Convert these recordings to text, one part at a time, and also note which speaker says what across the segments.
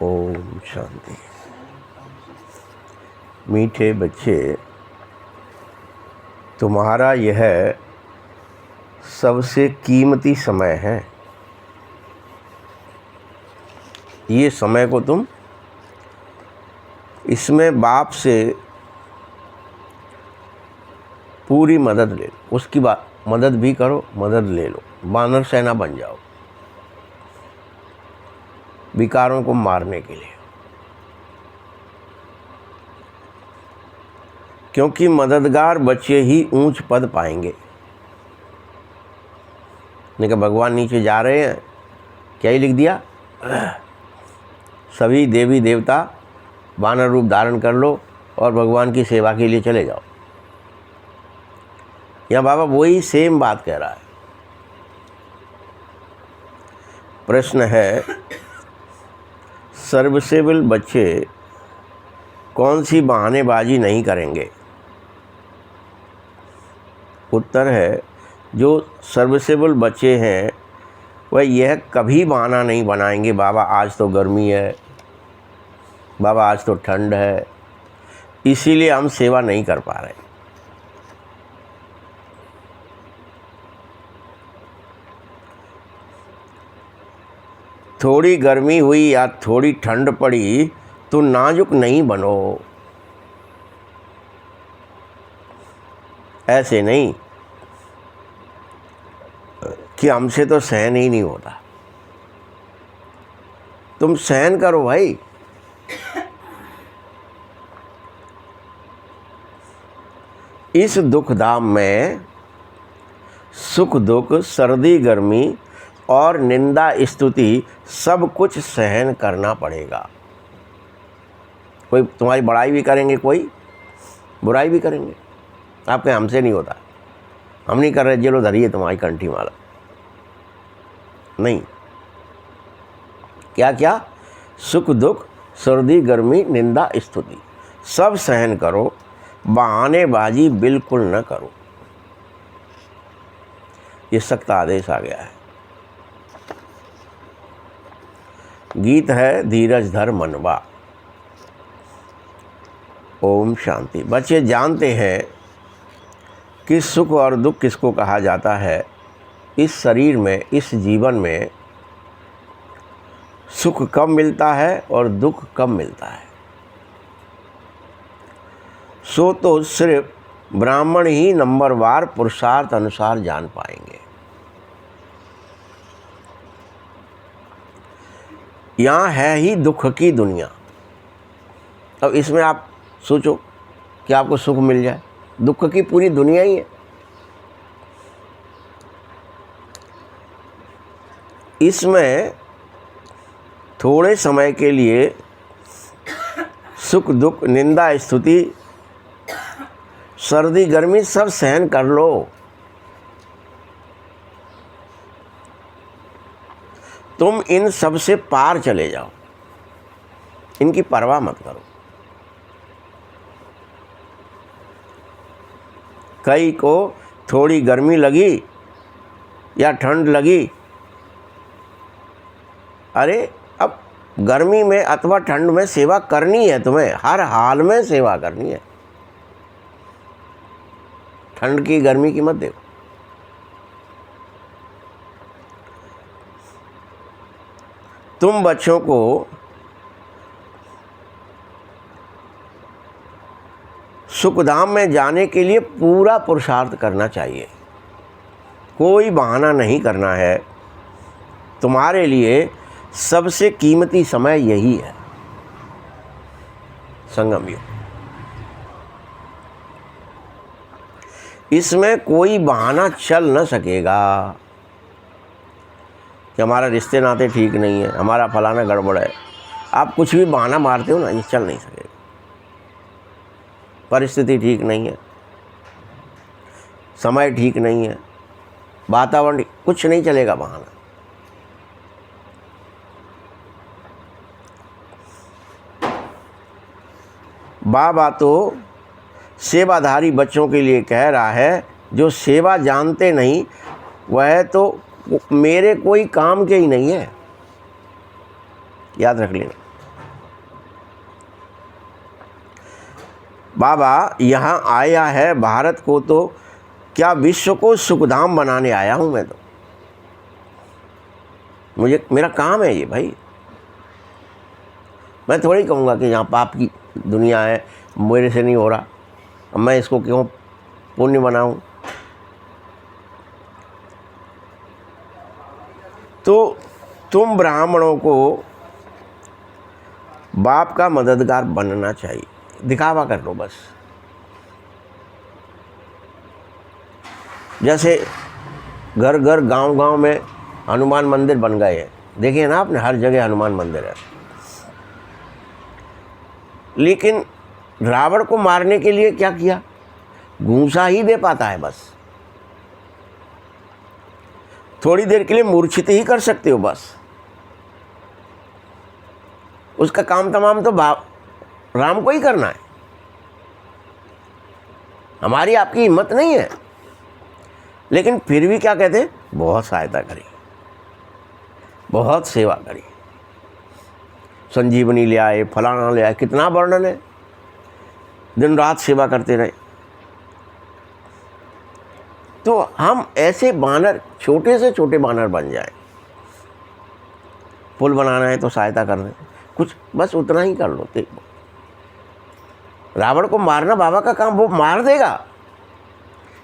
Speaker 1: ओम शांति। मीठे बच्चे, तुम्हारा यह सबसे कीमती समय है। ये समय को तुम इसमें बाप से पूरी मदद ले लो, उसकी मदद भी करो, मदद ले लो, वानर सेना बन जाओ विकारों को मारने के लिए। क्योंकि मददगार बच्चे ही ऊंच पद पाएंगे। नहीं कि भगवान नीचे जा रहे हैं, क्या ही लिख दिया, सभी देवी देवता वानर रूप धारण कर लो और भगवान की सेवा के लिए चले जाओ। यहाँ बाबा वही सेम बात कह रहा है। प्रश्न है, सर्विसेबल बच्चे कौन सी बहानेबाजी नहीं करेंगे? उत्तर है, जो सर्विसेबल बच्चे हैं वह यह कभी बहाना नहीं बनाएंगे, बाबा आज तो गर्मी है, बाबा आज तो ठंड है, इसीलिए हम सेवा नहीं कर पा रहे। थोड़ी गर्मी हुई या थोड़ी ठंड पड़ी तो नाजुक नहीं बनो। ऐसे नहीं कि हमसे तो सहन ही नहीं होता। तुम सहन करो भाई। इस दुख धाम में सुख दुख, सर्दी गर्मी और निंदा स्तुति सब कुछ सहन करना पड़ेगा। कोई तुम्हारी बड़ाई भी करेंगे, कोई बुराई भी करेंगे। आपके हमसे नहीं होता, हम नहीं कर रहे, जेलो धरिए तुम्हारी कंठी माला। नहीं, क्या क्या, सुख दुख, सर्दी गर्मी, निंदा स्तुति सब सहन करो, बहानेबाजी बिल्कुल न करो। ये सख्त आदेश आ गया है। गीत है, धीरज धर मनवा। ओम शांति। बच्चे जानते हैं कि सुख और दुख किसको कहा जाता है। इस शरीर में, इस जीवन में सुख कब मिलता है और दुख कब मिलता है, सो तो सिर्फ ब्राह्मण ही नंबरवार पुरुषार्थ अनुसार जान पाएंगे। यहाँ है ही दुख की दुनिया। अब इसमें आप सोचो कि आपको सुख मिल जाए, दुख की पूरी दुनिया ही है। इसमें थोड़े समय के लिए सुख दुख, निंदा स्तुति, सर्दी गर्मी सब सहन कर लो। तुम इन सब से पार चले जाओ, इनकी परवाह मत करो। कई को थोड़ी गर्मी लगी या ठंड लगी, अरे अब गर्मी में अथवा ठंड में सेवा करनी है, तुम्हें हर हाल में सेवा करनी है। ठंड की गर्मी की मत देखो। तुम बच्चों को सुखधाम में जाने के लिए पूरा पुरुषार्थ करना चाहिए। कोई बहाना नहीं करना है। तुम्हारे लिए सबसे कीमती समय यही है, संगम युग। इसमें कोई बहाना चल न सकेगा कि हमारा रिश्ते नाते ठीक नहीं है, हमारा फलाना गड़बड़ है। आप कुछ भी बहाना मारते हो ना, ये चल नहीं सकेगा। परिस्थिति ठीक नहीं है, समय ठीक नहीं है, वातावरण, कुछ नहीं चलेगा बहाना। बाबा तो सेवाधारी बच्चों के लिए कह रहा है, जो सेवा जानते नहीं वह तो मेरे कोई काम के ही नहीं है। याद रख लेना। बाबा यहाँ आया है भारत को तो क्या विश्व को सुखधाम बनाने आया हूँ मैं तो। मुझे मेरा काम है ये भाई। मैं थोड़ी कहूँगा कि यहाँ पाप की दुनिया है, मेरे से नहीं हो रहा, अब मैं इसको क्यों पुण्य बनाऊँ। तो तुम ब्राह्मणों को बाप का मददगार बनना चाहिए, दिखावा कर लो बस। जैसे घर घर गांव गांव में हनुमान मंदिर बन गए हैं, देखिए ना आपने, हर जगह हनुमान मंदिर है। लेकिन रावण को मारने के लिए क्या किया, घूंसा ही दे पाता है बस। थोड़ी देर के लिए मूर्छित ही कर सकते हो बस, उसका काम तमाम तो राम को ही करना है। हमारी आपकी हिम्मत नहीं है, लेकिन फिर भी क्या कहते हैं, बहुत सहायता करी, बहुत सेवा करी, संजीवनी ले आए, फलाना ले आए, कितना वर्णन है, दिन रात सेवा करते रहे। तो हम ऐसे बानर, छोटे से छोटे बानर बन जाएं। पुल बनाना है तो सहायता कर दें, कुछ बस उतना ही कर लो। रावण को मारना बाबा का काम, वो मार देगा,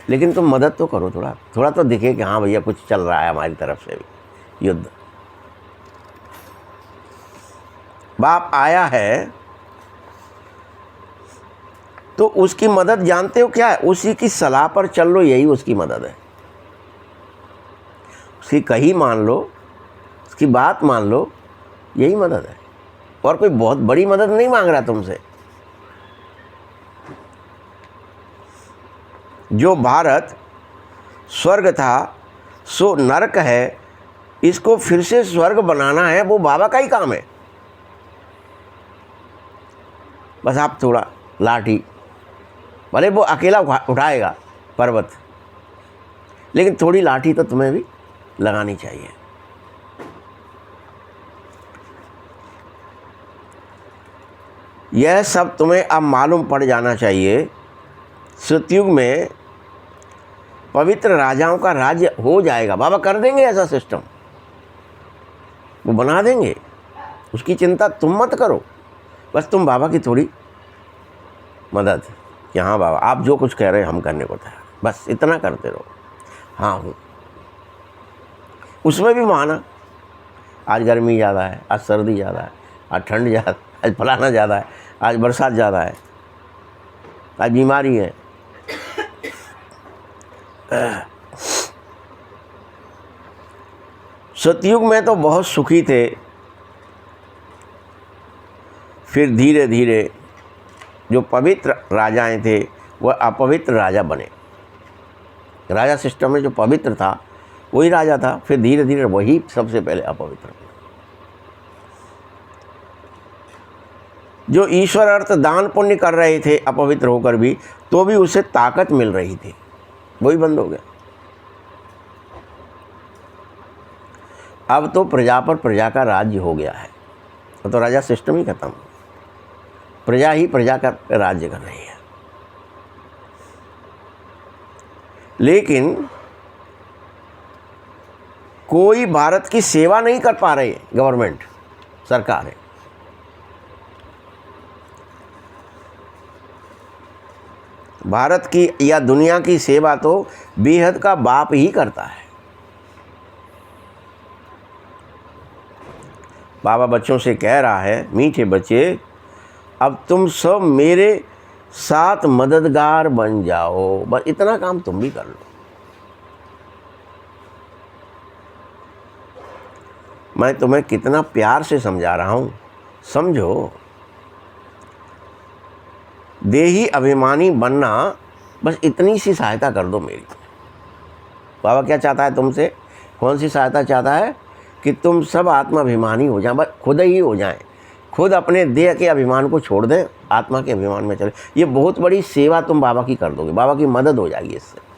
Speaker 1: लेकिन तुम मदद तो करो, थोड़ा थोड़ा तो दिखे कि हाँ भैया कुछ चल रहा है हमारी तरफ से भी युद्ध। बाप आया है तो उसकी मदद जानते हो क्या है, उसी की सलाह पर चल लो, यही उसकी मदद है। उसकी कही मान लो, उसकी बात मान लो, यही मदद है। और कोई बहुत बड़ी मदद नहीं मांग रहा तुमसे। जो भारत स्वर्ग था सो नरक है, इसको फिर से स्वर्ग बनाना है, वो बाबा का ही काम है। बस आप थोड़ा लाठी, भले वो अकेला उठाएगा पर्वत, लेकिन थोड़ी लाठी तो तुम्हें भी लगानी चाहिए। यह सब तुम्हें अब मालूम पड़ जाना चाहिए। सतयुग में पवित्र राजाओं का राज्य हो जाएगा। बाबा कर देंगे ऐसा सिस्टम, वो बना देंगे, उसकी चिंता तुम मत करो। बस तुम बाबा की थोड़ी मदद, कि हाँ बाबा आप जो कुछ कह रहे हैं हम करने को तैयार, बस इतना करते रहो। हाँ हूँ, उसमें भी माना, आज गर्मी ज़्यादा है, आज सर्दी ज़्यादा है, आज ठंड ज़्यादा, आज फलाना ज़्यादा है, आज बरसात ज़्यादा है, आज बीमारी है। सतयुग में तो बहुत सुखी थे, फिर धीरे धीरे जो पवित्र राजाएं थे वह अपवित्र राजा बने। राजा सिस्टम में जो पवित्र था वही राजा था, फिर धीरे धीरे वही सबसे पहले अपवित्र बना। जो ईश्वर अर्थ दान पुण्य कर रहे थे अपवित्र होकर भी, तो भी उसे ताकत मिल रही थी, वही बंद हो गया। अब तो प्रजा पर प्रजा का राज्य हो गया है, तो राजा सिस्टम ही खत्म, प्रजा ही प्रजा का राज्य कर रही है। लेकिन कोई भारत की सेवा नहीं कर पा रही है, गवर्नमेंट, सरकार है। भारत की या दुनिया की सेवा तो बेहद का बाप ही करता है। बाबा बच्चों से कह रहा है, मीठे बच्चे अब तुम सब मेरे साथ मददगार बन जाओ, बस इतना काम तुम भी कर लो। मैं तुम्हें कितना प्यार से समझा रहा हूँ, समझो। देही अभिमानी बनना, बस इतनी सी सहायता कर दो मेरी। बाबा क्या चाहता है तुमसे, कौन सी सहायता चाहता है, कि तुम सब आत्माभिमानी हो जाए, बस खुद ही हो जाएं, खुद अपने देह के अभिमान को छोड़ दें, आत्मा के अभिमान में चले। ये बहुत बड़ी सेवा तुम बाबा की कर दोगे, बाबा की मदद हो जाएगी इससे।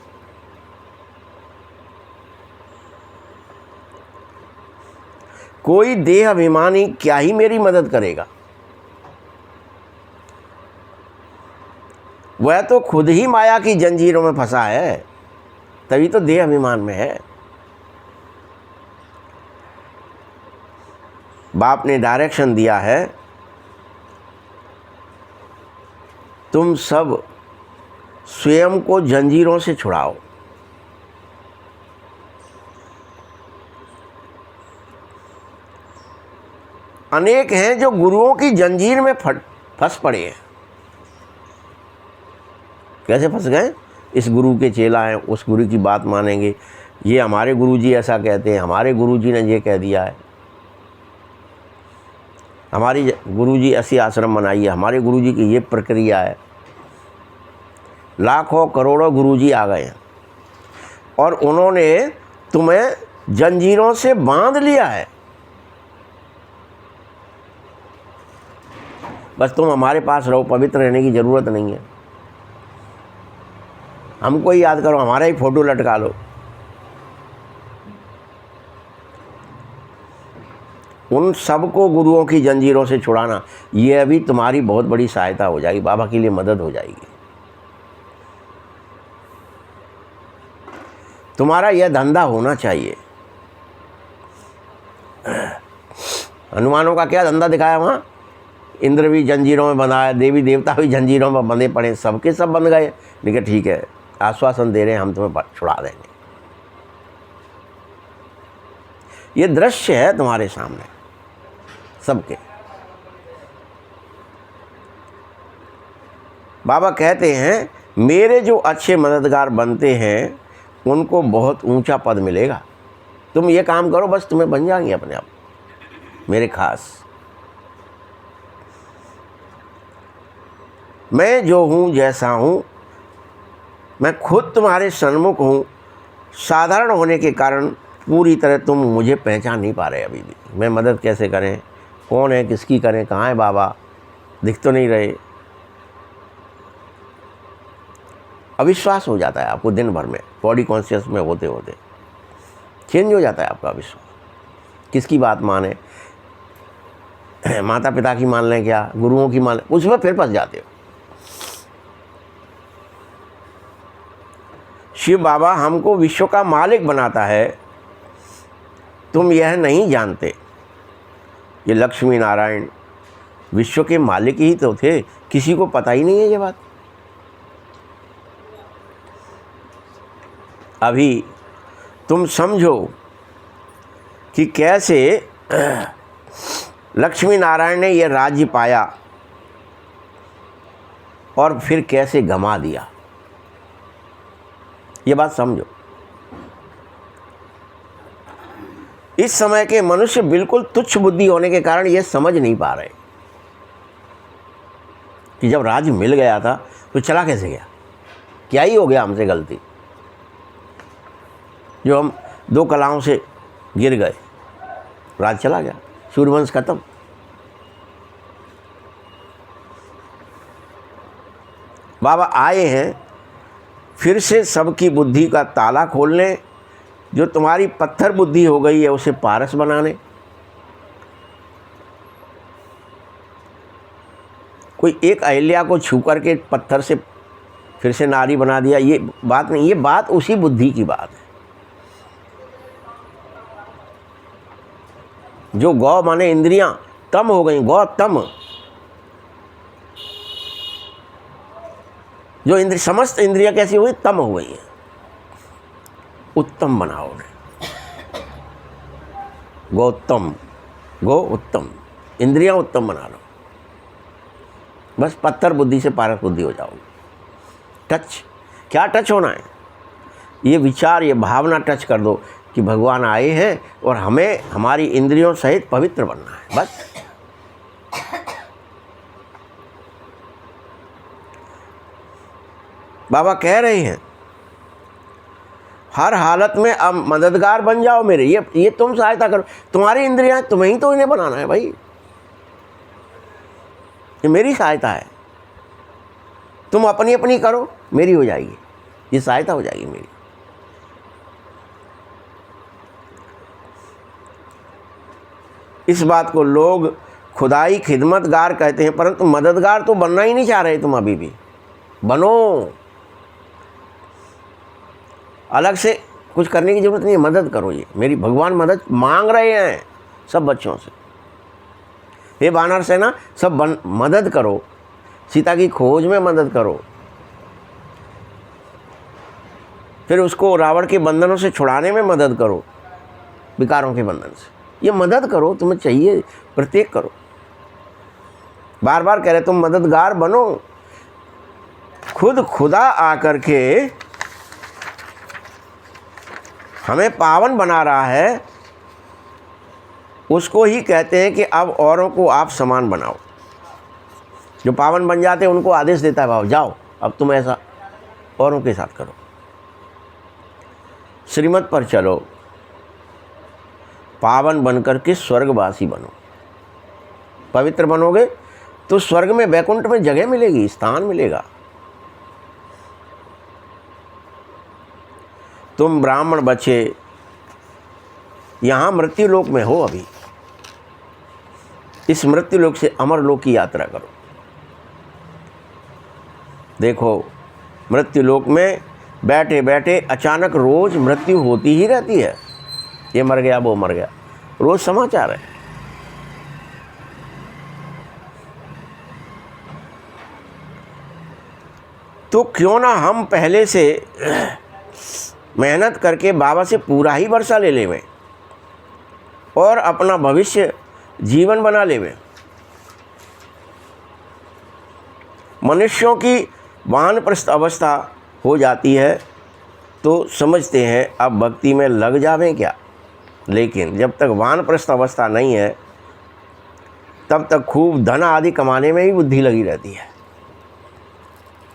Speaker 1: कोई देह अभिमानी क्या ही मेरी मदद करेगा। वह तो खुद ही माया की जंजीरों में फंसा है, तभी तो देह अभिमान में है। बाप ने डायरेक्शन दिया है, तुम सब स्वयं को जंजीरों से छुड़ाओ। अनेक हैं जो गुरुओं की जंजीर में फंस पड़े हैं। कैसे फंस गए? इस गुरु के चेला हैं, उस गुरु की बात मानेंगे, ये हमारे गुरुजी ऐसा कहते हैं, हमारे गुरुजी ने ये कह दिया है, हमारी गुरुजी ऐसी आश्रम बनाई है, हमारे गुरुजी की ये प्रक्रिया है। लाखों करोड़ों गुरुजी आ गए हैं और उन्होंने तुम्हें जंजीरों से बांध लिया है। बस तुम हमारे पास रहो, पवित्र रहने की ज़रूरत नहीं है। हमको ही याद करो, हमारा ही फोटो लटका लो। उन सबको गुरुओं की जंजीरों से छुड़ाना, ये अभी तुम्हारी बहुत बड़ी सहायता हो जाएगी, बाबा के लिए मदद हो जाएगी। तुम्हारा यह धंधा होना चाहिए। हनुमानों का क्या धंधा दिखाया वहाँ? इंद्र भी जंजीरों में बंधा है, देवी देवता भी जंजीरों में बंधे पड़े, सबके सब बंध गए। लेकिन ठीक है, आश्वासन दे रहे हैं, हम तुम्हें छुड़ा देंगे। ये दृश्य है तुम्हारे सामने सबके। बाबा कहते हैं, मेरे जो अच्छे मददगार बनते हैं उनको बहुत ऊंचा पद मिलेगा। तुम ये काम करो, बस तुम्हें बन जाएंगे अपने आप मेरे खास। मैं जो हूँ, जैसा हूँ, मैं खुद तुम्हारे सन्मुख हूँ। साधारण होने के कारण पूरी तरह तुम मुझे पहचान नहीं पा रहे अभी भी। मैं मदद कैसे करें, कौन है, किसकी करें, कहाँ है बाबा, दिख तो नहीं रहे। अविश्वास हो जाता है आपको दिन भर में, बॉडी कॉन्शियस में होते होते चेंज हो जाता है आपका विश्वास। किसकी बात माने, माता पिता की मान लें क्या, गुरुओं की मान लें, उसमें फिर फंस जाते हो। शिव बाबा हमको विश्व का मालिक बनाता है, तुम यह नहीं जानते। ये लक्ष्मी नारायण विश्व के मालिक ही तो थे, किसी को पता ही नहीं है ये बात। अभी तुम समझो कि कैसे लक्ष्मी नारायण ने यह राज्य पाया और फिर कैसे गंवा दिया, ये बात समझो। इस समय के मनुष्य बिल्कुल तुच्छ बुद्धि होने के कारण ये समझ नहीं पा रहे कि जब राज्य मिल गया था तो चला कैसे गया, क्या ही हो गया हमसे गलती जो हम 2 कलाओं से गिर गए, राज चला गया, सूर्यवंश खत्म। बाबा आए हैं फिर से सबकी बुद्धि का ताला खोलने, जो तुम्हारी पत्थर बुद्धि हो गई है उसे पारस बनाने। कोई एक अहिल्या को छू करके पत्थर से फिर से नारी बना दिया, ये बात नहीं, ये बात उसी बुद्धि की बात है। जो गौ माने इंद्रियां तम हो गई, गौ तम, जो समस्त इंद्रियां कैसी हुई, तम हो गई है। उत्तम बनाओ उन्हें, गौतम, गो उत्तम, इंद्रियां उत्तम बना लो। बस पत्थर बुद्धि से पारस बुद्धि हो जाओगे। टच, क्या टच होना है, ये विचार, ये भावना टच कर दो कि भगवान आए हैं और हमें हमारी इंद्रियों सहित पवित्र बनना है, बस। बाबा कह रहे हैं हर हालत में अब मददगार बन जाओ मेरे, ये तुम सहायता करो। तुम्हारी इंद्रियां, तुम्हें ही तो इन्हें बनाना है भाई, ये मेरी सहायता है। तुम अपनी अपनी करो, मेरी हो जाएगी, ये सहायता हो जाएगी मेरी। इस बात को लोग खुदाई खिदमतगार कहते हैं, परंतु मददगार तो बनना ही नहीं चाह रहे तुम अभी भी। बनो। अलग से कुछ करने की ज़रूरत नहीं है, मदद करो। ये मेरी भगवान मदद मांग रहे हैं सब बच्चों से। हे वानर सेना, सब मदद करो, सीता की खोज में मदद करो, फिर उसको रावण के बंधनों से छुड़ाने में मदद करो, विकारों के बंधन से। ये मदद करो, तुम्हें चाहिए, प्रत्येक करो। बार बार कह रहे तुम मददगार बनो। खुद खुदा आकर के हमें पावन बना रहा है, उसको ही कहते हैं कि अब औरों को आप समान बनाओ। जो पावन बन जाते हैं उनको आदेश देता है, भाव जाओ अब तुम ऐसा औरों के साथ करो, श्रीमत पर चलो, पावन बनकर के स्वर्गवासी बनो। पवित्र बनोगे तो स्वर्ग में, वैकुंठ में जगह मिलेगी, स्थान मिलेगा। तुम ब्राह्मण बचे यहाँ मृत्यु लोक में हो, अभी इस मृत्यु लोक से अमर लोक की यात्रा करो। देखो मृत्यु लोक में बैठे बैठे अचानक रोज मृत्यु होती ही रहती है। ये मर गया, वो मर गया, रोज समाचार है। तो क्यों ना हम पहले से मेहनत करके बाबा से पूरा ही वर्षा ले लेवें और अपना भविष्य जीवन बना लेवें। मनुष्यों की वानप्रस्थ अवस्था हो जाती है तो समझते हैं अब भक्ति में लग जावें क्या, लेकिन जब तक वानप्रस्थ अवस्था नहीं है तब तक खूब धन आदि कमाने में ही बुद्धि लगी रहती है।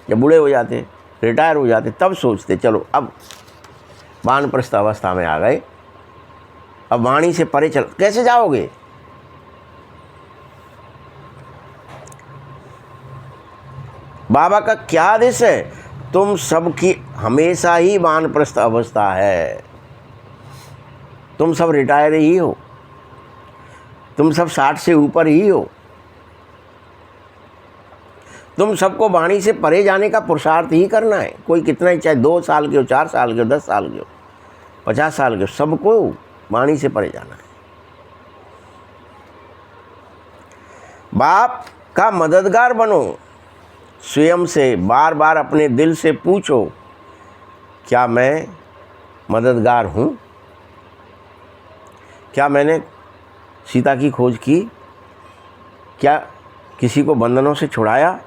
Speaker 1: जब बूढ़े हो जाते, रिटायर हो जाते, तब सोचते चलो अब वानप्रस्थ अवस्था में आ गए, अब वाणी से परे चल। कैसे जाओगे? बाबा का क्या आदेश है? तुम सबकी हमेशा ही वानप्रस्थ अवस्था है, तुम सब रिटायर ही हो, तुम सब 60 से ऊपर ही हो। तुम सबको वाणी से परे जाने का पुरुषार्थ ही करना है। कोई कितना ही, चाहे 2 साल के हो, 4 साल के हो, 10 साल के हो, 50 साल के हो, सबको वाणी से परे जाना है। बाप का मददगार बनो। स्वयं से बार बार अपने दिल से पूछो, क्या मैं मददगार हूँ? क्या मैंने सीता की खोज की? क्या किसी को बंधनों से छुड़ाया?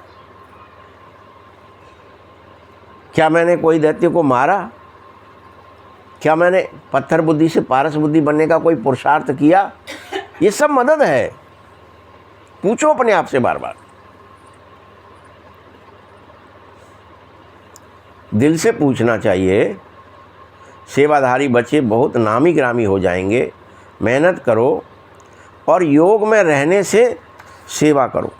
Speaker 1: क्या मैंने कोई दैत्य को मारा? क्या मैंने पत्थर बुद्धि से पारस बुद्धि बनने का कोई पुरुषार्थ किया? ये सब मदद है। पूछो अपने आप से बार बार, दिल से पूछना चाहिए। सेवाधारी बच्चे बहुत नामी ग्रामी हो जाएंगे। मेहनत करो और योग में रहने से सेवा करो।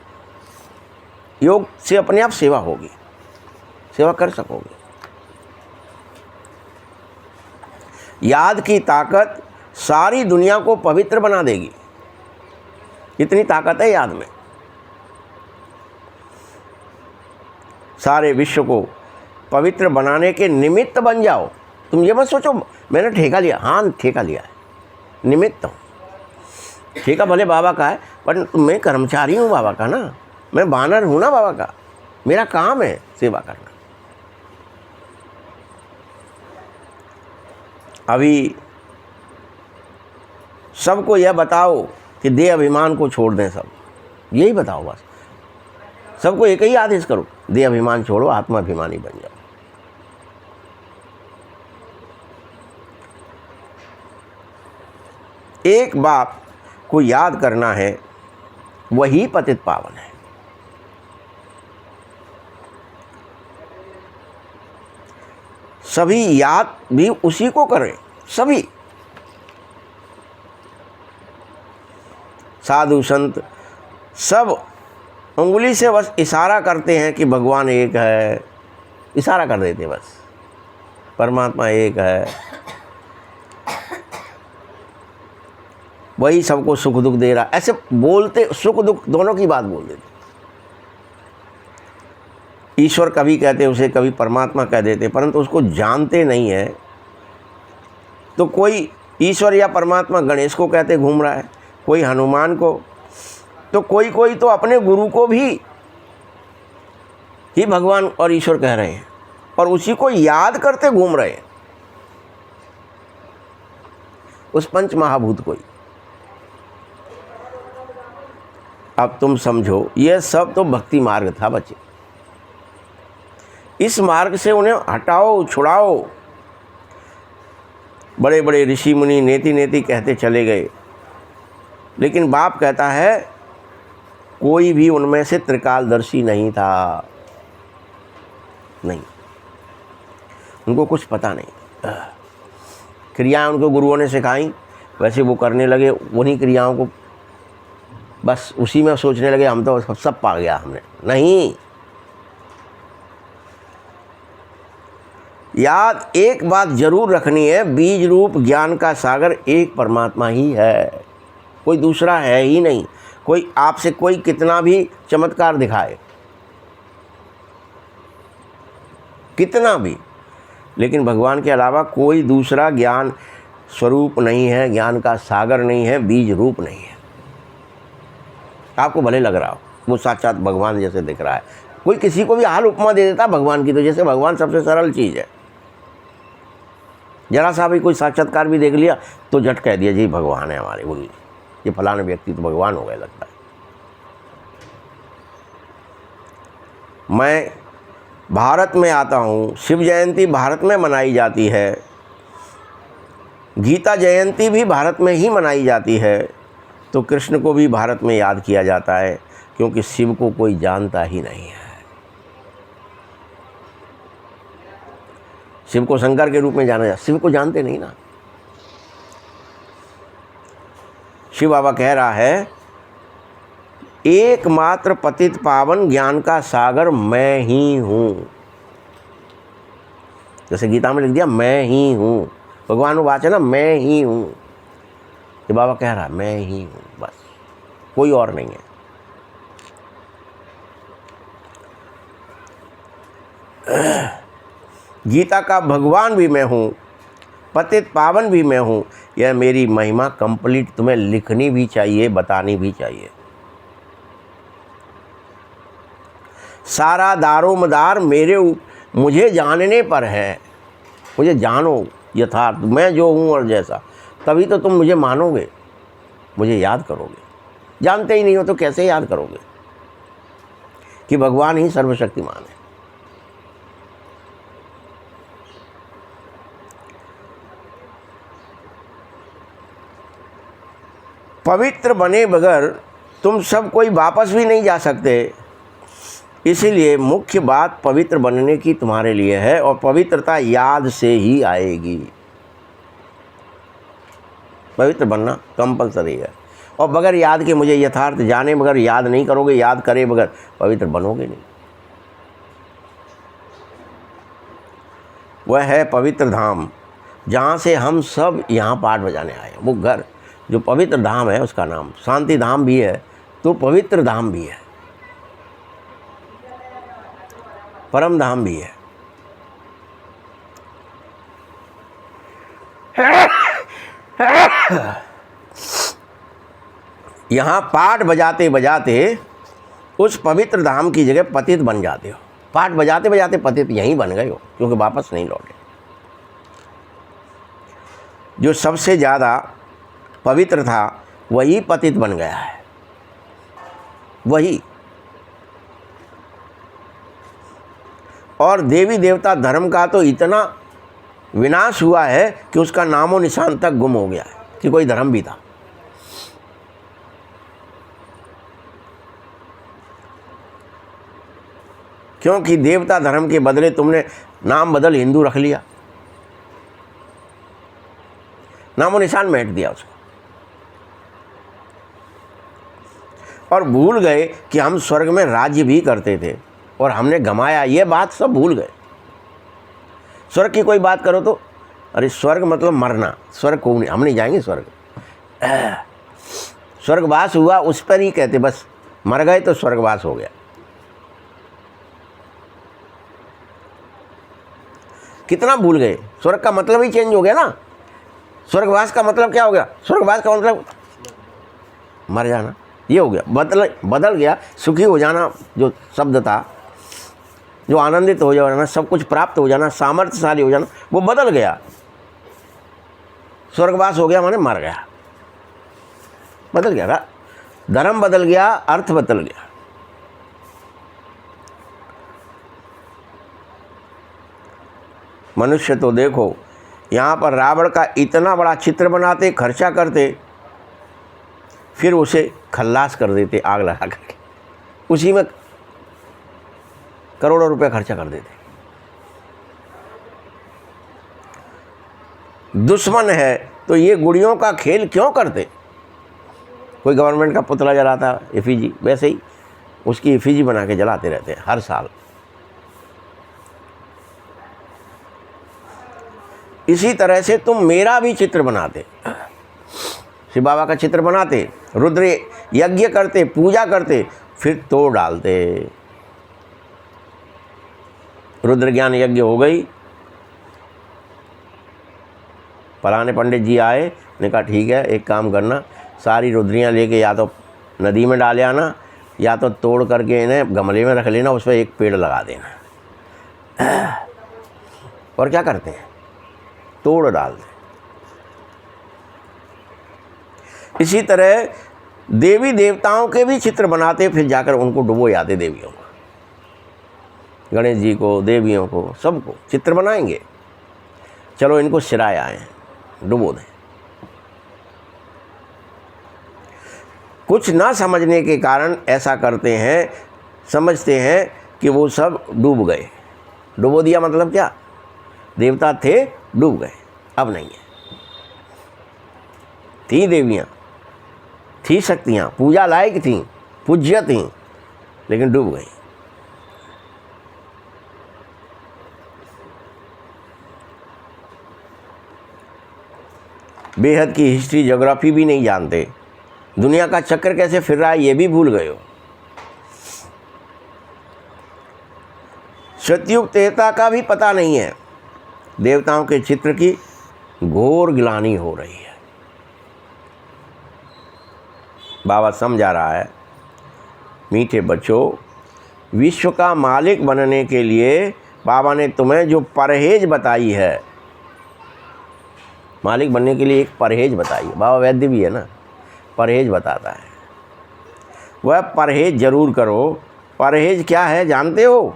Speaker 1: योग से अपने आप सेवा होगी, सेवा कर सकोगे। याद की ताकत सारी दुनिया को पवित्र बना देगी। इतनी ताकत है याद में। सारे विश्व को पवित्र बनाने के निमित्त बन जाओ। तुम ये मत सोचो मैंने ठेका लिया। हाँ, ठेका लिया है, निमित्त हूँ। ठेका भले बाबा का है, पर मैं कर्मचारी हूँ बाबा का ना, मैं वानर हूँ ना बाबा का। मेरा काम है सेवा करना। अभी सबको यह बताओ कि देह अभिमान को छोड़ दें। सब यही बताओ बस। सबको एक ही आदेश करो, देह अभिमान छोड़ो, आत्माभिमानी बन जाओ। एक बाप को याद करना है, वही पतित पावन है। सभी याद भी उसी को करें। सभी साधु संत सब उंगली से बस इशारा करते हैं कि भगवान एक है, इशारा कर देते बस, परमात्मा एक है, वही सबको सुख दुख दे रहा। ऐसे बोलते, सुख दुख दोनों की बात बोल देते। ईश्वर कभी कहते उसे, कभी परमात्मा कह देते, परंतु उसको जानते नहीं है। तो कोई ईश्वर या परमात्मा गणेश को कहते घूम रहा है, कोई हनुमान को, तो कोई तो अपने गुरु को भी ही भगवान और ईश्वर कह रहे हैं और उसी को याद करते घूम रहे हैं, उस पंच महाभूत को ही। अब तुम समझो, यह सब तो भक्ति मार्ग था बच्चे। इस मार्ग से उन्हें हटाओ, छुड़ाओ। बड़े बड़े ऋषि मुनि नेति नेति कहते चले गए, लेकिन बाप कहता है कोई भी उनमें से त्रिकालदर्शी नहीं था, नहीं, उनको कुछ पता नहीं। क्रियाएं उनको गुरुओं ने सिखाई, वैसे वो करने लगे, उन्हीं क्रियाओं को बस उसी में सोचने लगे हम तो सब पा गया हमने। नहीं, याद एक बात जरूर रखनी है, बीज रूप ज्ञान का सागर एक परमात्मा ही है, कोई दूसरा है ही नहीं। कोई आपसे कोई कितना भी चमत्कार दिखाए, कितना भी, लेकिन भगवान के अलावा कोई दूसरा ज्ञान स्वरूप नहीं है, ज्ञान का सागर नहीं है, बीज रूप नहीं है। आपको भले लग रहा हो वो साक्षात भगवान जैसे दिख रहा है, कोई किसी को भी हाल उपमा दे देता भगवान की, तो जैसे भगवान सबसे सरल चीज़ है। जरा सा भी कोई साक्षात्कार भी देख लिया तो झट कह दिया जी भगवान है हमारे गुरु, ये फलाने व्यक्ति तो भगवान हो गए लगता है। मैं भारत में आता हूँ, शिव जयंती भारत में मनाई जाती है, गीता जयंती भी भारत में ही मनाई जाती है, तो कृष्ण को भी भारत में याद किया जाता है, क्योंकि शिव को कोई जानता ही नहीं है। शिव को शंकर के रूप में जाना जाता, शिव को जानते नहीं ना। शिव बाबा कह रहा है एकमात्र पतित पावन ज्ञान का सागर मैं ही हूँ। जैसे गीता में लिख दिया मैं ही हूँ, भगवान वो बात है ना, मैं ही हूँ। ये बाबा कह रहा है मैं ही हूँ, बस कोई और नहीं है। गीता का भगवान भी मैं हूँ, पतित पावन भी मैं हूँ। यह मेरी महिमा कंप्लीट तुम्हें लिखनी भी चाहिए, बतानी भी चाहिए। सारा दारोमदार मुझे जानने पर है। मुझे जानो यथार्थ, मैं जो हूँ और जैसा, तभी तो तुम मुझे मानोगे, मुझे याद करोगे। जानते ही नहीं हो तो कैसे याद करोगे कि भगवान ही सर्वशक्तिमान है। पवित्र बने बगैर तुम सब कोई वापस भी नहीं जा सकते। इसीलिए मुख्य बात पवित्र बनने की तुम्हारे लिए है, और पवित्रता याद से ही आएगी। पवित्र बनना कंपलसरी है, और बगैर याद के मुझे यथार्थ जाने बगैर याद नहीं करोगे, याद करे बगैर पवित्र बनोगे नहीं। वह है पवित्र धाम, जहाँ से हम सब यहाँ पाठ बजाने आए। वो घर जो पवित्र धाम है, उसका नाम शांति धाम भी है, तो पवित्र धाम भी है, परम धाम भी है। यहाँ पाठ बजाते बजाते उस पवित्र धाम की जगह पतित बन जाते हो। पाठ बजाते बजाते पतित यहीं बन गए हो, क्योंकि वापस नहीं लौटे। जो सबसे ज़्यादा पवित्र था वही पतित बन गया है, वही। और देवी देवता धर्म का तो इतना विनाश हुआ है कि उसका नामो निशान तक गुम हो गया है कि कोई धर्म भी था। क्योंकि देवता धर्म के बदले तुमने नाम बदल हिंदू रख लिया, नामो निशान मेट दिया उसको, और भूल गए कि हम स्वर्ग में राज्य भी करते थे और हमने गमाया। ये बात सब भूल गए। स्वर्ग की कोई बात करो तो अरे स्वर्ग मतलब मरना, स्वर्ग को नहीं, हम नहीं जाएंगे स्वर्ग। स्वर्गवास हुआ उस पर ही कहते, बस मर गए तो स्वर्गवास हो गया। कितना भूल गए। स्वर्ग का मतलब ही चेंज हो गया ना। स्वर्गवास का मतलब क्या हो गया? स्वर्गवास का मतलब मर जाना, ये हो गया, बदल गया। सुखी हो जाना जो शब्द था, जो आनंदित हो जाना, सब कुछ प्राप्त हो जाना, सामर्थ्यशाली हो जाना, वो बदल गया। स्वर्गवास हो गया माने मर गया, बदल गया, धर्म बदल गया, अर्थ बदल गया। मनुष्य तो देखो, यहाँ पर रावण का इतना बड़ा चित्र बनाते, खर्चा करते, फिर उसे खल्लास कर देते आग लगा करके, उसी में करोड़ों रुपए खर्चा कर देते। दुश्मन है तो ये गुड़ियों का खेल क्यों करते? कोई गवर्नमेंट का पुतला जलाता एफिजी, वैसे ही उसकी एफिजी बना के जलाते रहते हैं हर साल। इसी तरह से तुम मेरा भी चित्र बनाते, शिव बाबा का चित्र बनाते, रुद्र यज्ञ करते, पूजा करते, फिर तोड़ डालते। रुद्र ज्ञान यज्ञ हो गई, फलाने पंडित जी आए, ने कहा ठीक है एक काम करना, सारी रुद्रियाँ लेके या तो नदी में डाले आना, या तो तोड़ करके इन्हें गमले में रख लेना, उस पर एक पेड़ लगा देना। और क्या करते हैं? तोड़ डालते। इसी तरह देवी देवताओं के भी चित्र बनाते, फिर जाकर उनको डुबो जाते, देवियों को, गणेश जी को, देवियों को, सबको चित्र बनाएंगे, चलो इनको सिराए आए, डुबो दें। कुछ ना समझने के कारण ऐसा करते हैं, समझते हैं कि वो सब डूब गए। डुबो दिया मतलब क्या? देवता थे, डूब गए, अब नहीं है। थी देवियाँ, थी शक्तियाँ, पूजा लायक थीं, पूज्य थीं, लेकिन डूब गई। बेहद की हिस्ट्री, ज्योग्राफी भी नहीं जानते, दुनिया का चक्कर कैसे फिर रहा है ये भी भूल गए हो। सतयुग त्रेता का भी पता नहीं है। देवताओं के चित्र की घोर गिलानी हो रही है। बाबा समझा रहा है, मीठे बच्चों, विश्व का मालिक बनने के लिए बाबा ने तुम्हें जो परहेज बताई है, मालिक बनने के लिए एक परहेज बताई है। बाबा वैद्य भी है ना, परहेज बताता है। वह परहेज जरूर करो। परहेज क्या है जानते हो?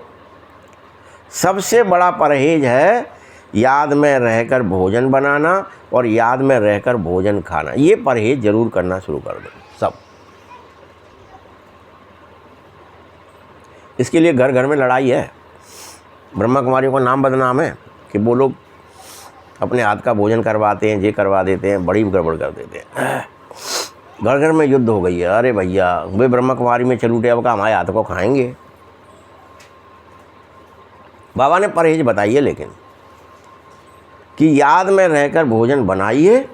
Speaker 1: सबसे बड़ा परहेज है याद में रहकर भोजन बनाना और याद में रहकर भोजन खाना। ये परहेज जरूर करना शुरू कर दो सब। इसके लिए घर घर में लड़ाई है। ब्रह्मा कुमारियों का नाम बदनाम है कि वो लोग अपने हाथ का भोजन करवाते हैं, ये करवा देते हैं, बड़ी गड़बड़ कर देते हैं। घर घर में युद्ध हो गई है। अरे भैया, वे ब्रह्मा कुमारी में चल उठे, अब का हमारे हाथ को खाएंगे। बाबा ने परहेज बताइए, लेकिन कि याद में रहकर भोजन बनाइए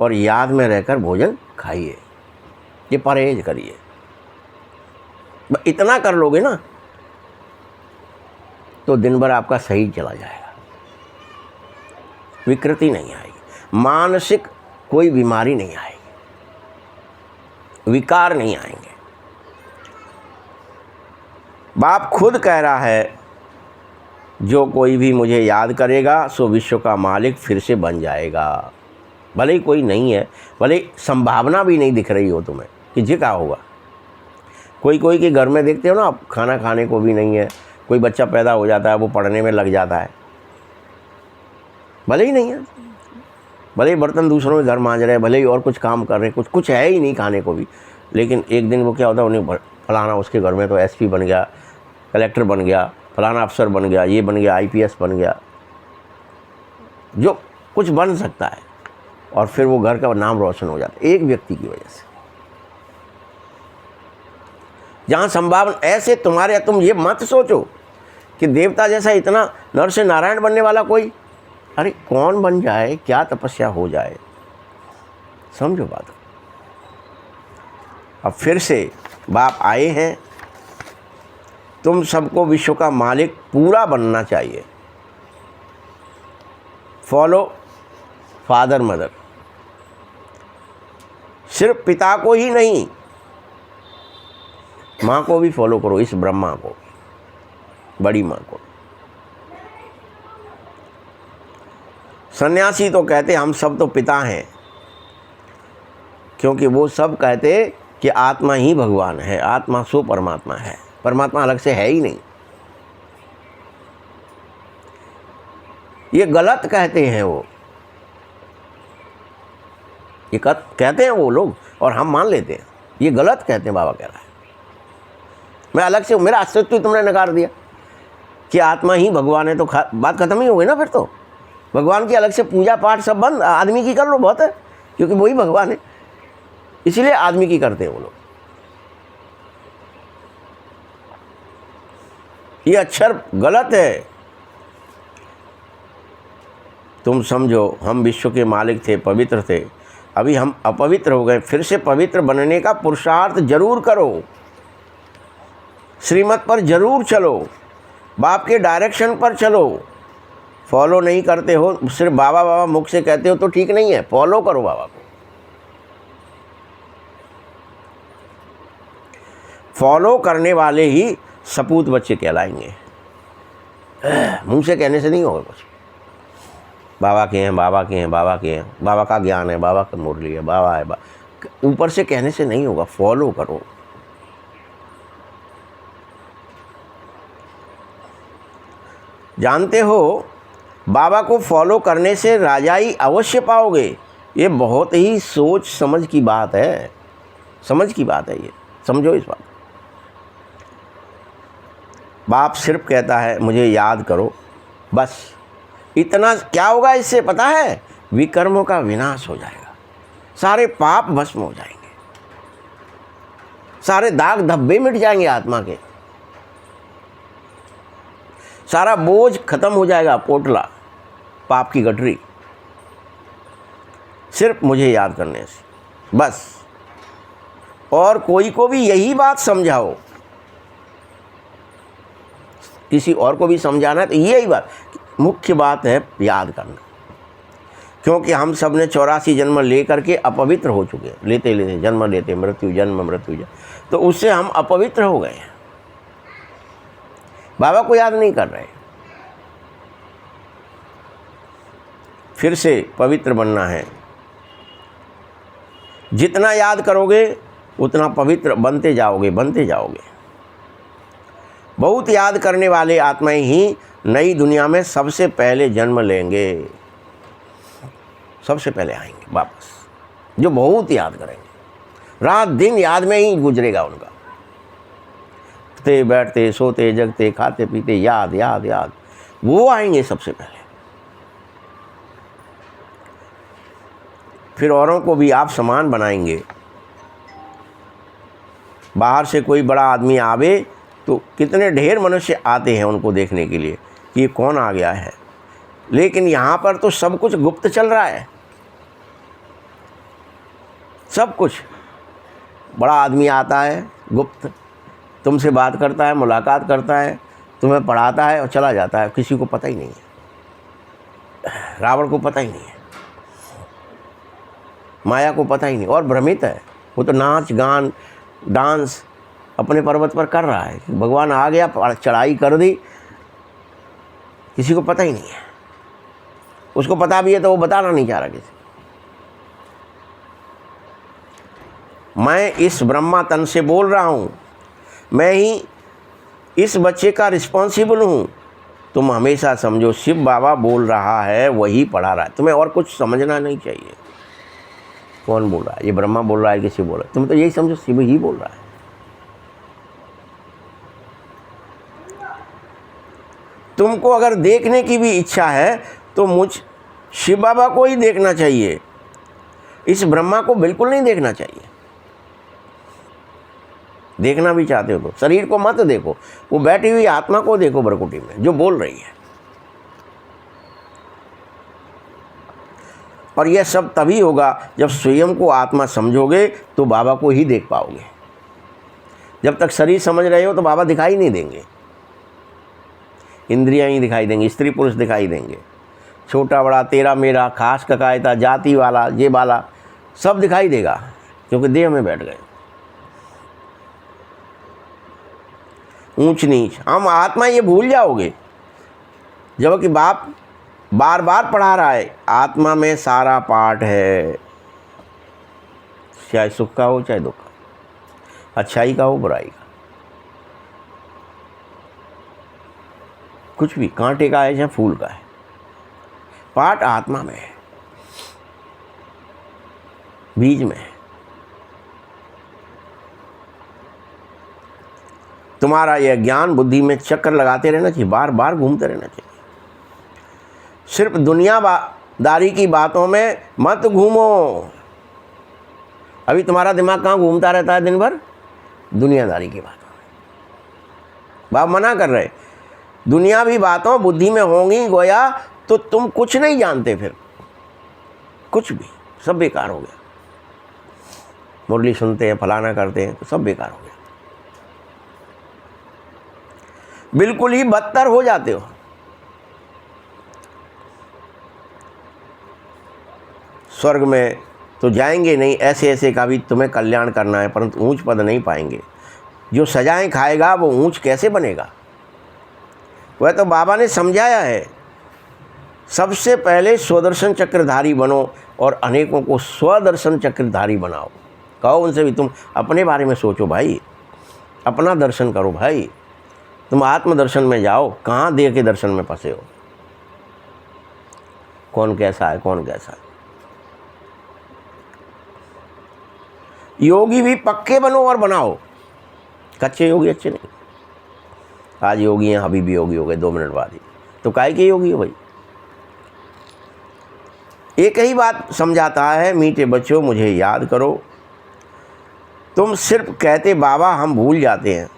Speaker 1: और याद में रहकर भोजन खाइए। ये परहेज करिए। इतना कर लोगे ना तो दिन भर आपका सही चला जाएगा, विकृति नहीं आएगी, मानसिक कोई बीमारी नहीं आएगी, विकार नहीं आएंगे। बाप खुद कह रहा है, जो कोई भी मुझे याद करेगा सो विश्व का मालिक फिर से बन जाएगा। भले ही कोई नहीं है, भले ही संभावना भी नहीं दिख रही हो तुम्हें कि ये क्या होगा। कोई कोई के घर में देखते हो ना आप, खाना खाने को भी नहीं है। कोई बच्चा पैदा हो जाता है, वो पढ़ने में लग जाता है, भले ही नहीं है, भले ही बर्तन दूसरों के घर मांज रहे हैं, भले ही और कुछ काम कर रहे हैं, कुछ है ही नहीं खाने को भी। लेकिन एक दिन वो क्या होता है, उन्हें फलाना उसके घर में तो एसपी बन गया, कलेक्टर बन गया, फलाना अफसर बन गया, ये बन गया, आईपीएस बन गया, जो कुछ बन सकता है, और फिर वो घर का नाम रोशन हो जाता है एक व्यक्ति की वजह से। जहाँ संभावना ऐसे तुम्हारे, तुम ये मत सोचो कि देवता जैसा इतना नर से नारायण बनने वाला कोई, अरे कौन बन जाए, क्या तपस्या हो जाए, समझो बात। अब फिर से बाप आए हैं, तुम सबको विश्व का मालिक पूरा बनना चाहिए। Follow father mother. सिर्फ पिता को ही नहीं, माँ को भी फॉलो करो, इस ब्रह्मा को, बड़ी माँ को। सन्यासी तो कहते हम सब तो पिता हैं, क्योंकि वो सब कहते कि आत्मा ही भगवान है, आत्मा सो परमात्मा है, परमात्मा अलग से है ही नहीं। ये गलत कहते हैं वो, ये कहते हैं वो लोग और हम मान लेते हैं। ये गलत कहते हैं, बाबा कह रहा है। मैं अलग से, मेरा अस्तित्व तुमने नकार दिया कि आत्मा ही भगवान है, तो बात खत्म ही हो गई ना। फिर तो भगवान की अलग से पूजा पाठ सब बंद, आदमी की कर लो, बहुत है, क्योंकि वही भगवान है, इसलिए आदमी की करते हैं वो लोग। ये अक्षर गलत है। तुम समझो हम विश्व के मालिक थे, पवित्र थे, अभी हम अपवित्र हो गए, फिर से पवित्र बनने का पुरुषार्थ जरूर करो, श्रीमत पर जरूर चलो, बाप के डायरेक्शन पर चलो। फॉलो नहीं करते हो, सिर्फ बाबा बाबा मुख से कहते हो तो ठीक नहीं है, फॉलो करो बाबा को। फॉलो करने वाले ही सपूत बच्चे कहलाएंगे। मुंह से कहने से नहीं होगा कुछ। बाबा के हैं, बाबा के हैं, बाबा के हैं, बाबा का ज्ञान है, बाबा का मुरली है, बाबा है, ऊपर से कहने से नहीं होगा, फॉलो करो। जानते हो बाबा को फॉलो करने से राजाई अवश्य पाओगे। ये बहुत ही सोच समझ की बात है, समझ की बात है, ये समझो इस बात। बाप सिर्फ कहता है मुझे याद करो, बस इतना। क्या होगा इससे पता है? विकर्मों का विनाश हो जाएगा, सारे पाप भस्म हो जाएंगे, सारे दाग धब्बे मिट जाएंगे आत्मा के, सारा बोझ खत्म हो जाएगा, पोटला पाप की गठरी, सिर्फ मुझे याद करने से बस। और कोई को भी यही बात समझाओ, किसी और को भी समझाना है तो यही बात, मुख्य बात है याद करना। क्योंकि हम सब ने 84 जन्म ले करके अपवित्र हो चुके हैं, लेते लेते जन्म लेते, मृत्यु जन्म मृत्यु जन्म, तो उससे हम अपवित्र हो गए हैं, बाबा को याद नहीं कर रहे। फिर से पवित्र बनना है, जितना याद करोगे उतना पवित्र बनते जाओगे, बनते जाओगे। बहुत याद करने वाले आत्माएं ही नई दुनिया में सबसे पहले जन्म लेंगे, सबसे पहले आएंगे वापस, जो बहुत याद करेंगे, रात दिन याद में ही गुजरेगा उनका, उठते बैठते सोते जगते खाते पीते याद याद याद, वो आएंगे सबसे पहले। फिर औरों को भी आप समान बनाएंगे। बाहर से कोई बड़ा आदमी आवे तो कितने ढेर मनुष्य आते हैं उनको देखने के लिए कि ये कौन आ गया है, लेकिन यहाँ पर तो सब कुछ गुप्त चल रहा है, सब कुछ। बड़ा आदमी आता है गुप्त, तुमसे बात करता है, मुलाकात करता है, तुम्हें पढ़ाता है और चला जाता है, किसी को पता ही नहीं है। रावण को पता ही नहीं है, माया को पता ही नहीं, और भ्रमित है। वो तो नाच गान डांस अपने पर्वत पर कर रहा है, भगवान आ गया, चढ़ाई कर दी, किसी को पता ही नहीं है। उसको पता भी है तो वो बताना नहीं चाह रहा किसी। मैं इस ब्रह्मा तन से बोल रहा हूँ, मैं ही इस बच्चे का रिस्पॉन्सिबल हूँ। तुम हमेशा समझो शिव बाबा बोल रहा है, वही पढ़ा रहा है, तुम्हें और कुछ समझना नहीं चाहिए। कौन बोल रहा है? ये ब्रह्मा बोल रहा है कि शिव बोल रहा है? तुम तो यही समझो शिव ही बोल रहा है। तुमको अगर देखने की भी इच्छा है तो मुझ शिव बाबा को ही देखना चाहिए, इस ब्रह्मा को बिल्कुल नहीं देखना चाहिए। देखना भी चाहते हो तो शरीर को मत देखो, वो बैठी हुई आत्मा को देखो भ्रकुटी में जो बोल रही है। पर यह सब तभी होगा जब स्वयं को आत्मा समझोगे तो बाबा को ही देख पाओगे। जब तक शरीर समझ रहे हो तो बाबा दिखाई नहीं देंगे, इंद्रियां ही दिखाई देंगी, स्त्री पुरुष दिखाई देंगे। छोटा बड़ा, तेरा मेरा, खास ककायता, जाति वाला, ये वाला, सब दिखाई देगा, क्योंकि देह में बैठ गए। ऊंच नीच, हम आत्मा ये भूल जाओगे। जबकि बाप बार बार पढ़ा रहा है, आत्मा में सारा पाठ है, चाहे सुख का हो चाहे दुख का, अच्छाई का हो बुराई का, कुछ भी, कांटे का है चाहे फूल का है, पाठ आत्मा में है, बीज में है। तुम्हारा यह ज्ञान बुद्धि में चक्कर लगाते रहना चाहिए, बार बार घूमते रहना चाहिए। सिर्फ दुनियादारी की बातों में मत घूमो। अभी तुम्हारा दिमाग कहाँ घूमता रहता है दिन भर? दुनियादारी की बातों में। बाप मना कर रहे, दुनियावी बातों बुद्धि में होंगी गोया तो तुम कुछ नहीं जानते, फिर कुछ भी, सब बेकार हो गया। मुरली सुनते हैं, फलाना करते हैं, तो सब बेकार हो गया, बिल्कुल ही बदतर हो जाते हो। स्वर्ग में तो जाएंगे नहीं, ऐसे ऐसे का भी तुम्हें कल्याण करना है, परंतु ऊंच पद नहीं पाएंगे। जो सजाएं खाएगा वो ऊंच कैसे बनेगा? वह तो बाबा ने समझाया है, सबसे पहले स्वदर्शन चक्रधारी बनो और अनेकों को स्वदर्शन चक्रधारी बनाओ। कहो उनसे भी, तुम अपने बारे में सोचो भाई, अपना दर्शन करो भाई, तुम आत्मदर्शन में जाओ। कहाँ देह के दर्शन में फंसे हो? कौन कैसा है, कौन कैसा है? योगी भी पक्के बनो और बनाओ, कच्चे योगी अच्छे नहीं। आज योगी हैं, अभी भी योगी हो गए 2 मिनट बाद ही, तो काहे के योगी हो भाई? एक ही बात समझाता है, मीठे बच्चों मुझे याद करो। तुम सिर्फ कहते बाबा हम भूल जाते हैं।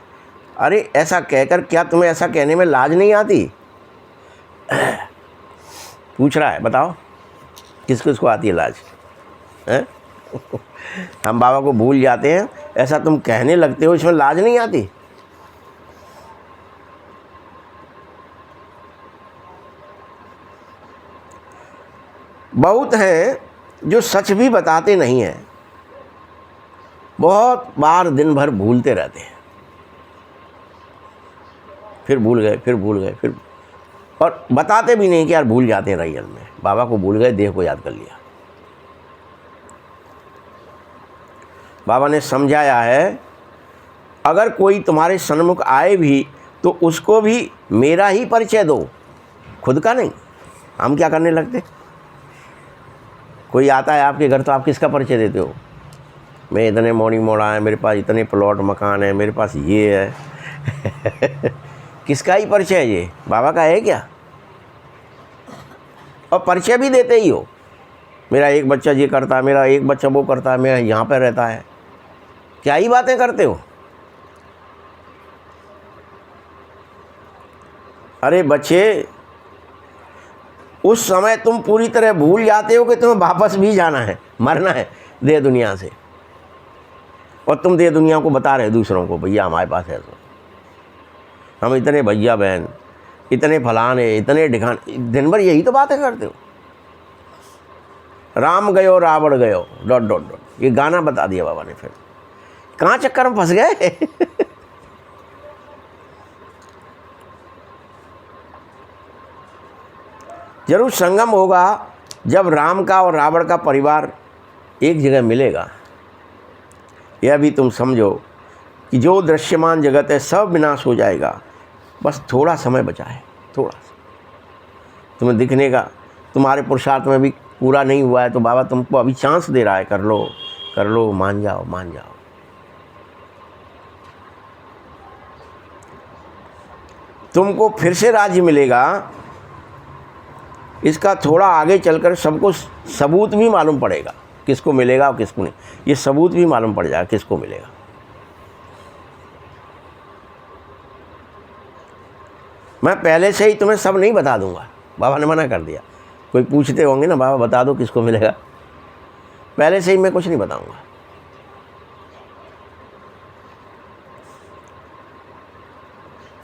Speaker 1: अरे ऐसा कहकर क्या तुम्हें ऐसा कहने में लाज नहीं आती? पूछ रहा है, बताओ किस किस को आती है लाज? हैं? हम बाबा को भूल जाते हैं, ऐसा तुम कहने लगते हो, इसमें लाज नहीं आती? बहुत हैं जो सच भी बताते नहीं हैं, बहुत बार दिन भर भूलते रहते हैं, फिर भूल गए, फिर भूल गए, फिर, और बताते भी नहीं कि यार भूल जाते हैं रियल में। बाबा को भूल गए, देह को याद कर लिया। बाबा ने समझाया है, अगर कोई तुम्हारे सन्मुख आए भी तो उसको भी मेरा ही परिचय दो, खुद का नहीं। हम क्या करने लगते, कोई आता है आपके घर तो आप किसका परिचय देते हो? मैं इतने मोड़ी मोड़ा है, मेरे पास इतने प्लॉट मकान है, मेरे पास ये है। किसका ही परिचय है ये? बाबा का है क्या? और परिचय भी देते ही हो, मेरा एक बच्चा ये करता है, मेरा एक बच्चा वो करता है, मेरा यहाँ पर रहता है। क्या ही बातें करते हो? अरे बच्चे, उस समय तुम पूरी तरह भूल जाते हो कि तुम्हें वापस भी जाना है, मरना है देह दुनिया से, और तुम देह दुनिया को बता रहे दूसरों को, भैया हमारे पास है, तो हम इतने भैया बहन, इतने फलाने, इतने ढिकाने, दिन भर यही तो बातें करते हो। राम गयो रावण गयो ... ये गाना बता दिया बाबा ने। फिर कहाँ चक्कर में फंस गए? जरूर संगम होगा जब राम का और रावण का परिवार एक जगह मिलेगा। यह भी तुम समझो कि जो दृश्यमान जगत है सब विनाश हो जाएगा, बस थोड़ा समय बचा है, थोड़ा सा। तुम्हें दिखने का, तुम्हारे पुरुषार्थ में भी पूरा नहीं हुआ है, तो बाबा तुमको अभी चांस दे रहा है, कर लो कर लो, मान जाओ मान जाओ। तुमको फिर से राज्य मिलेगा, इसका थोड़ा आगे चलकर सबको सबूत भी मालूम पड़ेगा, किसको मिलेगा और किसको नहीं। ये सबूत भी मालूम पड़ जाएगा किसको मिलेगा। मैं पहले से ही तुम्हें सब नहीं बता दूंगा, बाबा ने मना कर दिया। कोई पूछते होंगे ना, बाबा बता दो किसको मिलेगा, पहले से ही मैं कुछ नहीं बताऊंगा।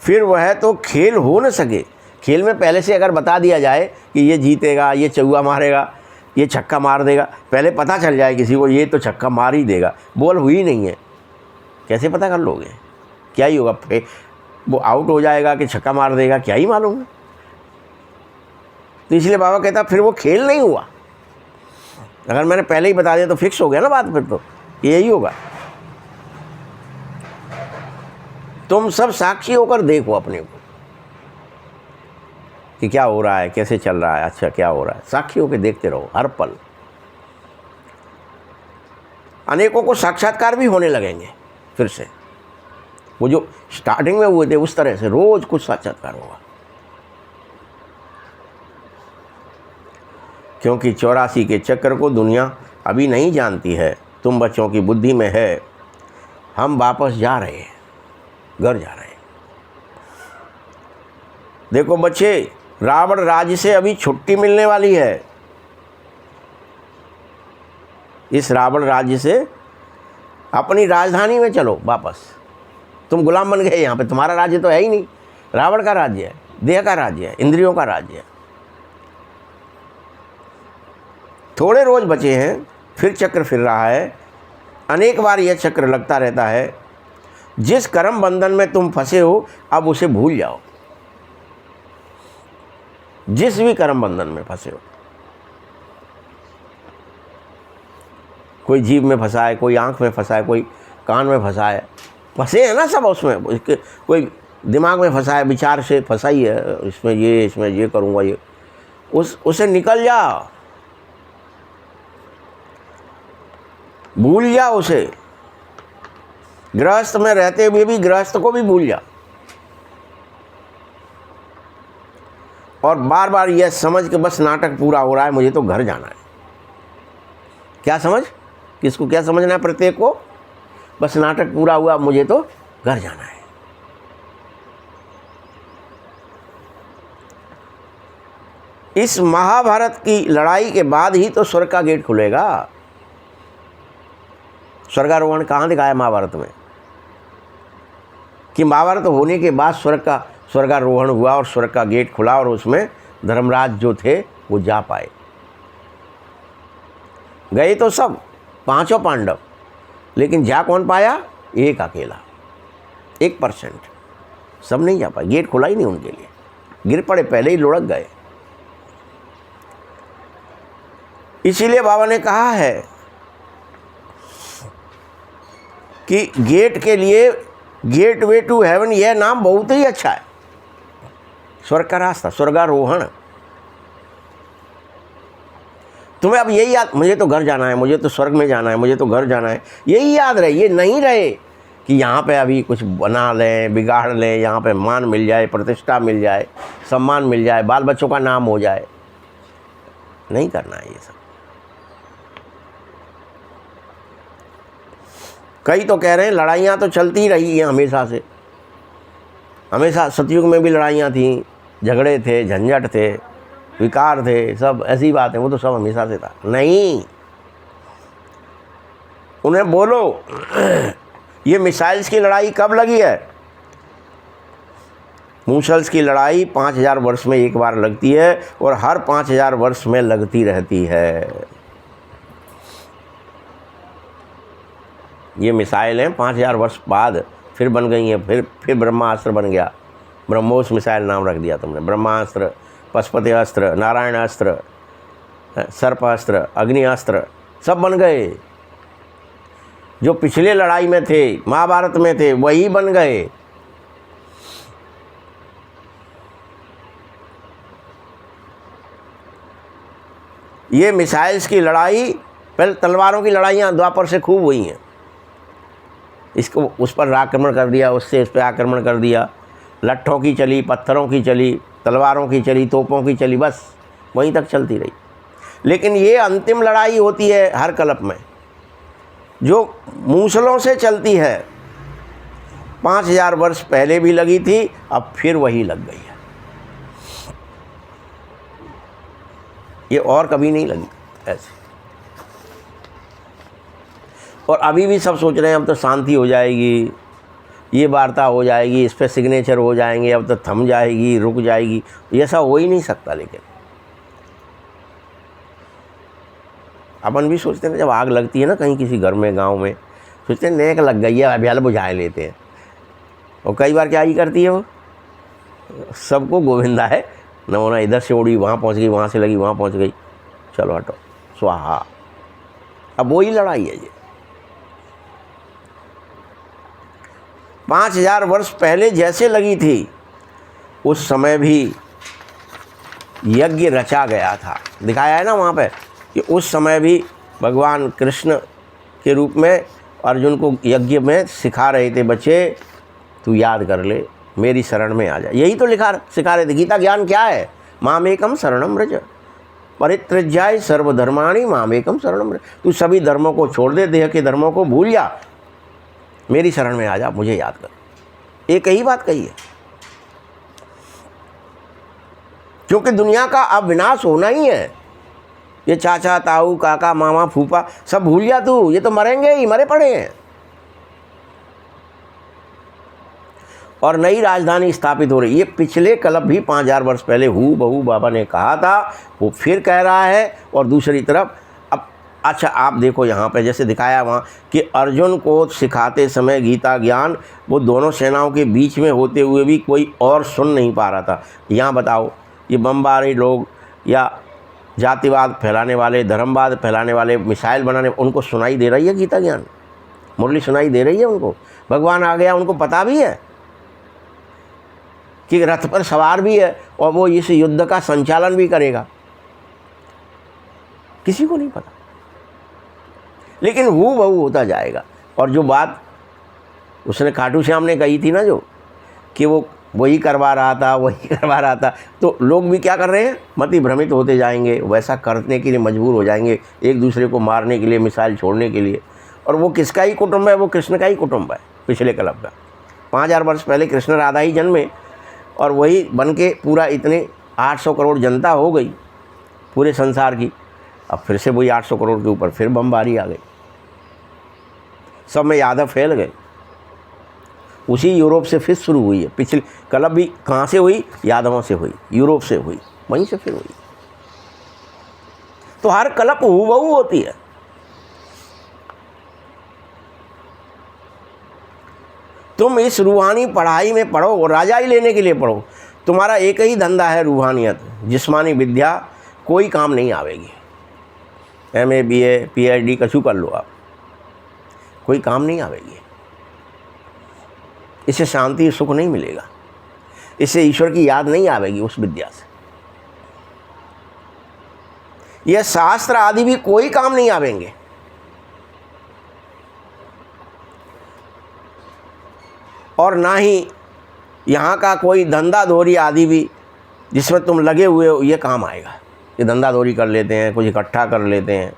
Speaker 1: फिर वह तो खेल हो न सके, खेल में पहले से अगर बता दिया जाए कि ये जीतेगा, ये चौका मारेगा, ये छक्का मार देगा, पहले पता चल जाए किसी को ये तो छक्का मार ही देगा, बॉल हुई नहीं है, कैसे पता कर लोगे? क्या ही होगा, वो आउट हो जाएगा कि छक्का मार देगा, क्या ही मालूम है। तो इसलिए बाबा कहता फिर वो खेल नहीं हुआ। अगर मैंने पहले ही बता दिया तो फिक्स हो गया ना बात, फिर तो यही होगा। तुम सब साक्षी होकर देखो अपने को कि क्या हो रहा है, कैसे चल रहा है, अच्छा क्या हो रहा है, साक्षी होकर देखते रहो हर पल। अनेकों को साक्षात्कार भी होने लगेंगे फिर से, वो जो स्टार्टिंग में हुए थे उस तरह से रोज कुछ साक्षात्कार होगा। क्योंकि 84 के चक्र को दुनिया अभी नहीं जानती है, तुम बच्चों की बुद्धि में है। हम वापस जा रहे हैं, घर जा रहे हैं। देखो बच्चे, रावण राज्य से अभी छुट्टी मिलने वाली है। इस रावण राज्य से अपनी राजधानी में चलो वापस। तुम गुलाम बन गए यहाँ पे, तुम्हारा राज्य तो है ही नहीं, रावण का राज्य है, देह का राज्य है, इंद्रियों का राज्य है। थोड़े रोज बचे हैं, फिर चक्र फिर रहा है। अनेक बार यह चक्र लगता रहता है। जिस कर्म बंधन में तुम फंसे हो अब उसे भूल जाओ। जिस भी कर्म बंधन में फंसे हो, कोई जीभ में फंसा है, कोई आंख में फंसा है, कोई कान में फंसा है, फंसे हैं ना सब उसमें। कोई दिमाग में फंसा है, विचार से फंसा ही है, इसमें ये करूँगा, ये उसे निकल जाओ, भूल जाओ उसे। गृहस्थ में रहते हुए भी गृहस्थ को भी भूल जाओ, और बार बार यह समझ के बस नाटक पूरा हो रहा है, मुझे तो घर जाना है। क्या समझ, किसको क्या समझना है? प्रत्येक को बस नाटक पूरा हुआ, मुझे तो घर जाना है। इस महाभारत की लड़ाई के बाद ही तो स्वर्ग का गेट खुलेगा। स्वर्गारोहण कहाँ दिखाया महाभारत में? कि महाभारत होने के बाद स्वर्गारोहण हुआ और स्वर्ग का गेट खुला, और उसमें धर्मराज जो थे वो जा पाए। गए तो सब 5 पांडव, लेकिन जा कौन पाया? एक अकेला, 1%। सब नहीं जा पाए, गेट खुला ही नहीं उनके लिए, गिर पड़े, पहले ही लुढ़क गए। इसीलिए बाबा ने कहा है कि गेट के लिए गेट वे टू हेवन, यह नाम बहुत ही अच्छा है। स्वर्ग का रास्ता, स्वर्गारोहण। तुम्हें अब यही याद, मुझे तो घर जाना है, मुझे तो स्वर्ग में जाना है, मुझे तो घर जाना है, यही याद रहे। ये नहीं रहे कि यहाँ पे अभी कुछ बना लें, बिगाड़ लें, यहाँ पे मान मिल जाए, प्रतिष्ठा मिल जाए, सम्मान मिल जाए, बाल बच्चों का नाम हो जाए। नहीं करना है ये सब। कई तो कह रहे हैं लड़ाइयाँ तो चलती ही रही हैं हमेशा से, हमेशा सतयुग में भी लड़ाइयाँ थीं, झगड़े थे, झंझट थे, विकार थे, सब ऐसी बात है, वो तो सब हमेशा से था। नहीं, उन्हें बोलो ये मिसाइल्स की लड़ाई कब लगी है? मूसल्स की लड़ाई 5000 वर्ष में एक बार लगती है, और हर 5000 वर्ष में लगती रहती है। ये मिसाइल हैं 5000 वर्ष बाद फिर बन गई हैं, फिर ब्रह्मास्त्र बन गया, ब्रह्मोस मिसाइल नाम रख दिया तुमने। ब्रह्मास्त्र, पशुपति अस्त्र, नारायण अस्त्र, सर्प अस्त्र, अग्नि अस्त्र, सब बन गए। जो पिछले लड़ाई में थे, महाभारत में थे, वही बन गए। ये मिसाइल्स की लड़ाई, पहले तलवारों की लड़ाइयाँ द्वापर से खूब हुई हैं। इसको उस पर आक्रमण कर दिया, उससे इस पर आक्रमण कर दिया, लट्ठों की चली, पत्थरों की चली, तलवारों की चली, तोपों की चली, बस वहीं तक चलती रही। लेकिन ये अंतिम लड़ाई होती है हर कल्प में, जो मूसलों से चलती है। 5000 वर्ष पहले भी लगी थी, अब फिर वही लग गई है। ये और कभी नहीं लगी ऐसे। और अभी भी सब सोच रहे हैं अब तो शांति हो जाएगी, ये वार्ता हो जाएगी, इस पर सिग्नेचर हो जाएंगे, अब तो थम जाएगी, रुक जाएगी, ऐसा हो ही नहीं सकता। लेकिन अपन भी सोचते हैं जब आग लगती है ना कहीं किसी घर में, गांव में, सोचते हैं नेक लग गई है, अभी बुझा लेते हैं। और कई बार क्या ही करती है वो, सबको गोविंदा है नमोना, इधर से उड़ी वहाँ पहुँच गई, वहाँ से लगी वहाँ पहुँच गई, चलो हटो स्वाहा। अब वही लड़ाई है ये। 5000 वर्ष पहले जैसे लगी थी उस समय भी यज्ञ रचा गया था। दिखाया है ना वहाँ पे कि उस समय भी भगवान कृष्ण के रूप में अर्जुन को यज्ञ में सिखा रहे थे, बच्चे तू याद कर ले, मेरी शरण में आ जा। यही तो सिखा रहे थे। गीता ज्ञान क्या है? मामेकम शरणम व्रज परित्यज्याय सर्वधर्माणि मामेकम शरणम व्रज। तू सभी धर्मों को छोड़ दे, देह के धर्मों को भूल जा, मेरी शरण में आ जा, मुझे याद कर। एक ही बात कही है, क्योंकि दुनिया का अब विनाश होना ही है। ये चाचा ताऊ काका मामा फूफा सब भूल जा तू, ये तो मरेंगे ही, मरे पड़े हैं। और नई राजधानी स्थापित हो रही। ये पिछले कल्प भी 5000 वर्ष पहले हू बहू बाबा ने कहा था, वो फिर कह रहा है। और दूसरी तरफ अब अच्छा आप देखो यहाँ पे जैसे दिखाया वहाँ कि अर्जुन को सिखाते समय गीता ज्ञान वो दोनों सेनाओं के बीच में होते हुए भी कोई और सुन नहीं पा रहा था। यहाँ बताओ, ये बमबारी लोग या जातिवाद फैलाने वाले, धर्मवाद फैलाने वाले, मिसाइल बनाने, उनको सुनाई दे रही है गीता ज्ञान, मुरली सुनाई दे रही है उनको। भगवान आ गया, उनको पता भी है कि रथ पर सवार भी है और वो इस युद्ध का संचालन भी करेगा, किसी को नहीं पता। लेकिन हू बहू होता जाएगा। और जो बात उसने खाटू श्याम ने कही थी ना, जो कि वो वही करवा रहा था, वही करवा रहा था, तो लोग भी क्या कर रहे हैं, मति भ्रमित होते जाएंगे, वैसा करने के लिए मजबूर हो जाएंगे, एक दूसरे को मारने के लिए, मिसाइल छोड़ने के लिए। और वो किसका ही कुटुंब है? वो कृष्ण का ही कुटुंब है, पिछले कल्प का। 5000 वर्ष पहले कृष्ण राधा ही जन्मे और वही बन के पूरा इतने 800 करोड़ जनता हो गई पूरे संसार की। अब फिर से वही 800 करोड़ के ऊपर फिर बमबारी आ गई, सब में यादव फैल गए। उसी यूरोप से फिर शुरू हुई है। पिछले कल्प भी कहाँ से हुई? यादवों से हुई, यूरोप से हुई, वहीं से फिर हुई। तो हर कल्प हूबहू होती है। तुम इस रूहानी पढ़ाई में पढ़ो और राजा ही लेने के लिए पढ़ो। तुम्हारा एक ही धंधा है रूहानियत, जिस्मानी विद्या कोई काम नहीं आवेगी। MA BA PhD कछु कर लो आप, कोई काम नहीं आवेगी। इससे शांति सुख नहीं मिलेगा, इससे ईश्वर की याद नहीं आवेगी उस विद्या से। यह शास्त्र आदि भी कोई काम नहीं आवेंगे। और ना ही यहाँ का कोई धंधा धोरी आदि भी जिसमें तुम लगे हुए हो ये काम आएगा। ये धंधा धोरी कर लेते हैं, कुछ इकट्ठा कर लेते हैं,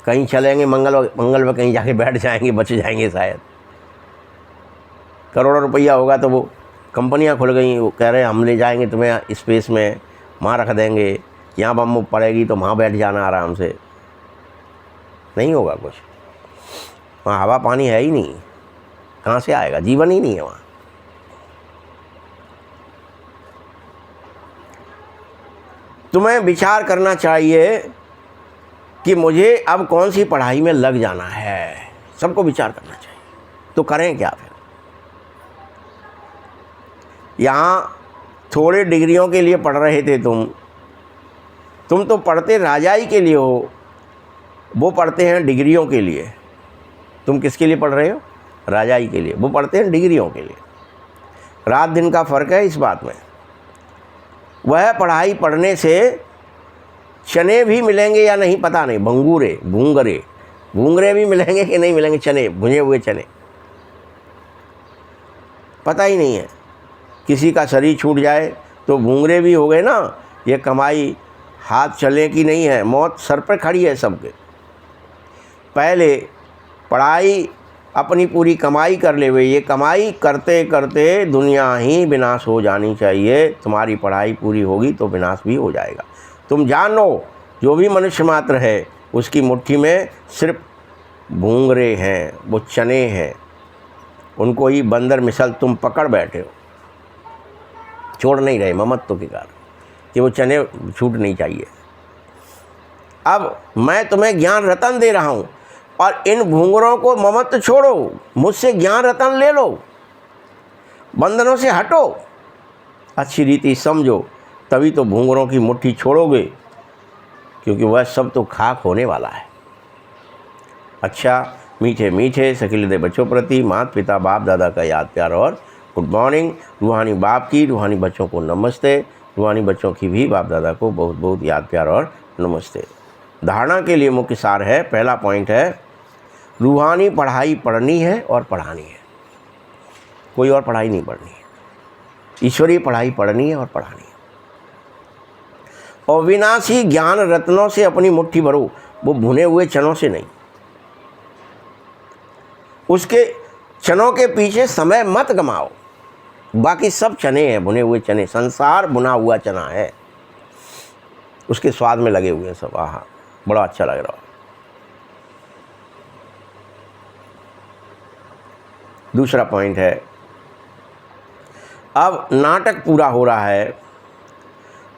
Speaker 1: कहीं चलेंगे मंगल में कहीं जाके बैठ जाएंगे, बच जाएंगे शायद। करोड़ों रुपया होगा तो वो कंपनियां खुल गई, वो कह रहे हैं हम ले जाएंगे तुम्हें स्पेस में, वहाँ रख देंगे, यहाँ बम पड़ेगी तो वहाँ बैठ जाना आराम से। नहीं होगा कुछ, वहाँ हवा पानी है ही नहीं, कहाँ से आएगा? जीवन ही नहीं है वहाँ। तुम्हें विचार करना चाहिए कि मुझे अब कौन सी पढ़ाई में लग जाना है। सबको विचार करना चाहिए। तो करें क्या फिर? यहाँ थोड़े डिग्रियों के लिए पढ़ रहे थे तुम तो पढ़ते राजाई के लिए हो, वो पढ़ते हैं डिग्रियों के लिए। तुम किसके लिए पढ़ रहे हो? राजाई के लिए। वो पढ़ते हैं डिग्रियों के लिए। रात दिन का फ़र्क है इस बात में। वह पढ़ाई पढ़ने से चने भी मिलेंगे या नहीं पता नहीं, भूंगरे भी मिलेंगे कि नहीं मिलेंगे, चने, भुने हुए चने, पता ही नहीं है। किसी का शरीर छूट जाए तो भूंगरे भी हो गए ना। ये कमाई हाथ चलने की नहीं है, मौत सर पर खड़ी है सबके। पहले पढ़ाई अपनी पूरी कमाई कर ले हुए, ये कमाई करते करते दुनिया ही विनाश हो जानी चाहिए। तुम्हारी पढ़ाई पूरी होगी तो विनाश भी हो जाएगा। तुम जानो जो भी मनुष्य मात्र है उसकी मुट्ठी में सिर्फ भूंगरे हैं, वो चने हैं। उनको ही बंदर मिसल तुम पकड़ बैठे हो, छोड़ नहीं रहे ममत्व के कारण कि वो चने छूट नहीं चाहिए। अब मैं तुम्हें ज्ञान रतन दे रहा हूँ और इन भूंगरों को ममत्व छोड़ो, मुझसे ज्ञान रतन ले लो, बंधनों से हटो, अच्छी रीति समझो, तभी तो भूंगरों की मुट्ठी छोड़ोगे, क्योंकि वह सब तो खाक होने वाला है। अच्छा, मीठे मीठे सखीलदे बच्चों प्रति माता पिता बाप दादा का याद प्यार और गुड मॉर्निंग। रूहानी बाप की रूहानी बच्चों को नमस्ते, रूहानी बच्चों की भी बाप दादा को बहुत बहुत याद प्यार और नमस्ते। धारणा के लिए मुख्य सार है, पहला पॉइंट है रूहानी पढ़ाई पढ़नी है और पढ़ानी है, कोई और पढ़ाई नहीं पढ़नी है, ईश्वरीय पढ़ाई पढ़नी है और पढ़ानी है। और विनाशी ज्ञान रत्नों से अपनी मुट्ठी भरो, वो भुने हुए चनों से नहीं, उसके चनों के पीछे समय मत गमाओ। बाकी सब चने हैं, भुने हुए चने, संसार भुना हुआ चना है, उसके स्वाद में लगे हुए हैं सब। आहा, बड़ा अच्छा लग रहा है। दूसरा पॉइंट है, अब नाटक पूरा हो रहा है,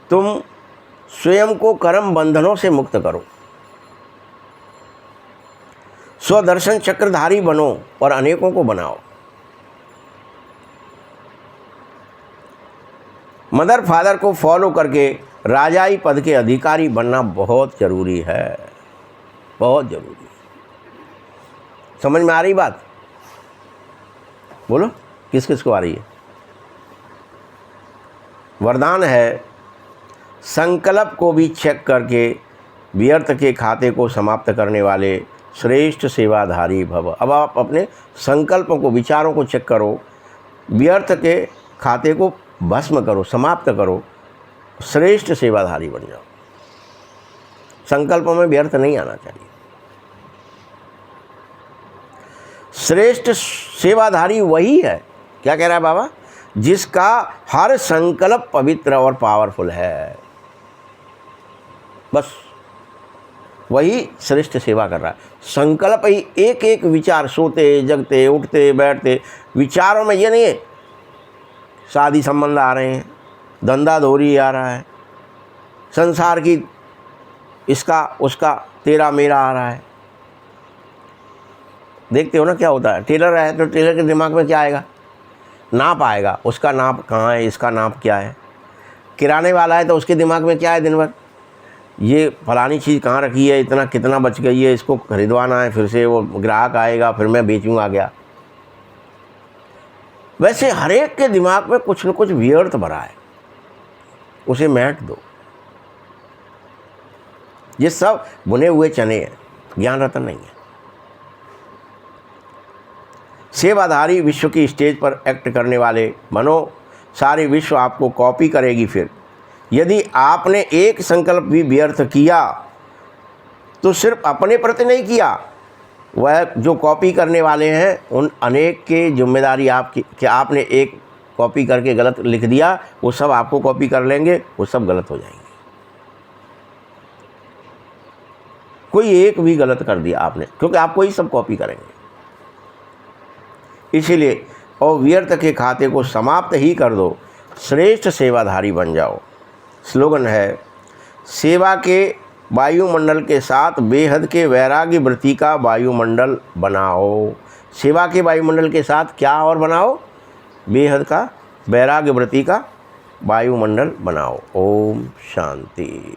Speaker 1: तुम स्वयं को कर्म बंधनों से मुक्त करो, स्वदर्शन चक्रधारी बनो और अनेकों को बनाओ। मदर फादर को फॉलो करके राजाई पद के अधिकारी बनना बहुत ज़रूरी है, बहुत ज़रूरी है। समझ में आ रही बात? बोलो, किस किस को आ रही है? वरदान है, संकल्प को भी चेक करके व्यर्थ के खाते को समाप्त करने वाले श्रेष्ठ सेवाधारी भव। अब आप अपने संकल्पों को, विचारों को चेक करो, व्यर्थ के खाते को भस्म करो, समाप्त करो, श्रेष्ठ सेवाधारी बन जाओ। संकल्पों में व्यर्थ नहीं आना चाहिए। श्रेष्ठ सेवाधारी वही है, क्या कह रहा है बाबा, जिसका हर संकल्प पवित्र और पावरफुल है। बस वही श्रेष्ठ सेवा कर रहा है। संकल्प ही एक एक विचार, सोते जगते उठते बैठते विचारों में, ये नहीं है शादी संबंध आ रहे हैं, धंधा धोरी आ रहा है, संसार की इसका उसका तेरा मेरा आ रहा है। देखते हो ना क्या होता है, टेलर है तो टेलर के दिमाग में क्या आएगा, नाप आएगा, उसका नाप कहाँ है, इसका नाप क्या है। किराने वाला है तो उसके दिमाग में क्या है, दिन भर ये फलानी चीज़ कहाँ रखी है, इतना कितना बच गई है, इसको खरीदवाना है, फिर से वो ग्राहक आएगा, फिर मैं बेचूँगा गया। वैसे हर एक के दिमाग में कुछ न कुछ व्यर्थ भरा है, उसे मैट दो। ये सब बुने हुए चने हैं, ज्ञान रतन नहीं है। सेवाधारी विश्व की स्टेज पर एक्ट करने वाले बनो, सारे विश्व आपको कॉपी करेगी। फिर यदि आपने एक संकल्प भी व्यर्थ किया तो सिर्फ अपने प्रति नहीं किया, वह जो कॉपी करने वाले हैं उन अनेक के जिम्मेदारी आपकी, कि आपने एक कॉपी करके गलत लिख दिया, वो सब आपको कॉपी कर लेंगे, वो सब गलत हो जाएंगे। कोई एक भी गलत कर दिया आपने, क्योंकि आपको ही सब कॉपी करेंगे। इसीलिए और व्यर्थ के खाते को समाप्त ही कर दो, श्रेष्ठ सेवाधारी बन जाओ। स्लोगन है, सेवा के वायुमंडल के साथ बेहद के वैराग्य वृत्ति का वायुमंडल बनाओ। सेवा के वायुमंडल के साथ क्या और बनाओ, बेहद का वैराग्य वृत्ति का वायुमंडल बनाओ। ओम शांति।